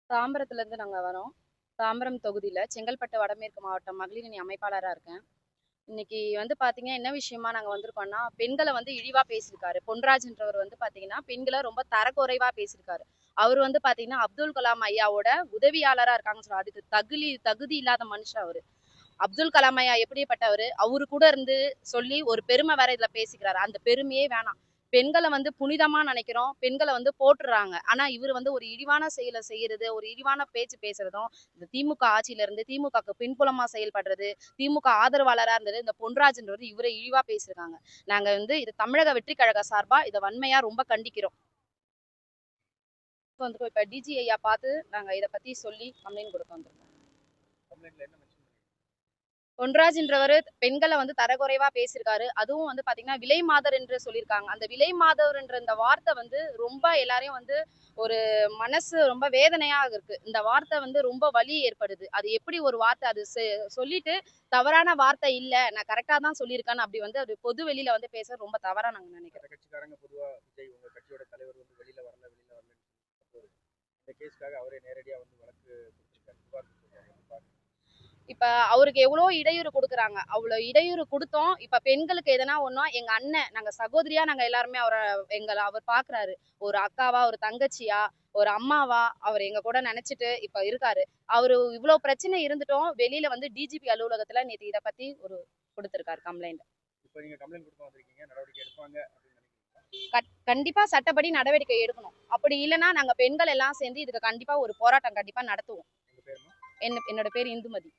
தாம்பரத்துல இருந்து நாங்க வரோம். தாம்பரம் தொகுதியில செங்கல்பட்டு வடமேற்கு மாவட்டம் மகளிர் அணி அமைப்பாளரா இருக்கேன். இன்னைக்கு வந்து பாத்தீங்கன்னா என்ன விஷயமா நாங்க வந்திருக்கோம்னா, பெண்களை வந்து இழிவா பேசியிருக்காரு. பொன்ராஜ்ன்றவர் வந்து பாத்தீங்கன்னா பெண்களை ரொம்ப தரக்குறைவா பேசியிருக்காரு. அவர் வந்து பாத்தீங்கன்னா அப்துல் கலாம் ஐயாவோட உதவியாளரா இருக்காங்கன்னு சொல்றாரு. அதுக்கு தகுதி இல்லாத மனுஷன் அவரு. அப்துல் கலாம் ஐயா எப்படிப்பட்டவரு? அவரு கூட இருந்து சொல்லி ஒரு பெருமை வேற இதுல பேசிக்கிறாரு. அந்த பெருமையே வேணாம். பெண்களை வந்து புனிதமா நினைக்கிறோம். பெண்களை வந்து போட்டுறாங்க. ஆனா இவர் வந்து ஒரு இழிவான செயலை செய்யறது, ஒரு இழிவான பேச்சு பேசுறதும், இந்த திமுக ஆட்சியில இருந்து திமுகக்கு பின்புலமா செயல்படுறது, திமுக ஆதரவாளரா இருந்தது இந்த பொன்ராஜ்ன்றவர் இவரை இழிவா பேசியிருக்காங்க. நாங்க வந்து இது தமிழக வெற்றி கழக சார்பா இதை வன்மையா ரொம்ப கண்டிக்கிறோம். இப்ப டிஜி ஐயா பார்த்து நாங்க இதை பத்தி சொல்லி கம்ப்ளைண்ட் கொடுக்க வந்திருக்கோம். பொன்ராஜ்ன்றவர் பெண்களை வந்து தரக்குறைவா பேசியிருக்காரு. அதுவும் வந்து பாத்தீங்கன்னா விலை மாதர் என்று சொல்லியிருக்காங்க. அந்த விலை மாதர் என்ற இந்த வார்த்தை வந்து ரொம்ப எல்லாரையும் வந்து ஒரு மனசு ரொம்ப வேதனையா இருக்கு. இந்த வார்த்தை வந்து ரொம்ப வலி ஏற்படுது. அது எப்படி ஒரு வார்த்தை அது சொல்லிட்டு தவறான வார்த்தை இல்ல, நான் கரெக்டா தான் சொல்லியிருக்கேன்னு அப்படி வந்து அது பொது வெளியில வந்து பேச ரொம்ப தவறா நாங்க நினைக்கிறோம். கட்சிக்காரங்க பொதுவா விஜய் உங்க கட்சியோட தலைவர் வந்து வெளியில வரல இந்த கேஸ்க்காக அவரே நேரடியா வந்து வழக்கு கொடுத்திருக்காரு, புகார் கொடுத்திருக்காரு. இப்ப அவருக்கு எவ்வளவு இடையூறு கொடுக்குறாங்க. அவ்வளவு இடையூறு கொடுத்தோம். இப்ப பெண்களுக்கு எதனா ஒண்ணா எங்க அண்ணன், நாங்க சகோதரியா நாங்க எல்லாருமே அவர் பாக்குறாரு. ஒரு அக்காவா, ஒரு தங்கச்சியா, ஒரு அம்மாவா அவர் எங்க கூட நினைச்சிட்டு இப்ப இருக்காரு. அவரு இவ்வளவு பிரச்சனை இருந்துட்டோம். வெளியில வந்து டிஜிபி அலுவலகத்துல நேத்து இத பத்தி ஒரு கொடுத்திருக்காரு கம்ப்ளைண்ட். இப்ப நீங்க கம்ப்ளைண்ட் கொடுக்க வந்திருக்கீங்க, நடவடிக்கை எடுப்பாங்க அப்படின்னு கண்டிப்பா சட்டப்படி நடவடிக்கை எடுக்கணும். அப்படி இல்லைன்னா நாங்க பெண்கள் எல்லாம் சேர்ந்து இதுக்கு கண்டிப்பா ஒரு போராட்டம் கண்டிப்பா நடத்துவோம். உங்க பேருமா? என்னோட பேர் இந்துமதி.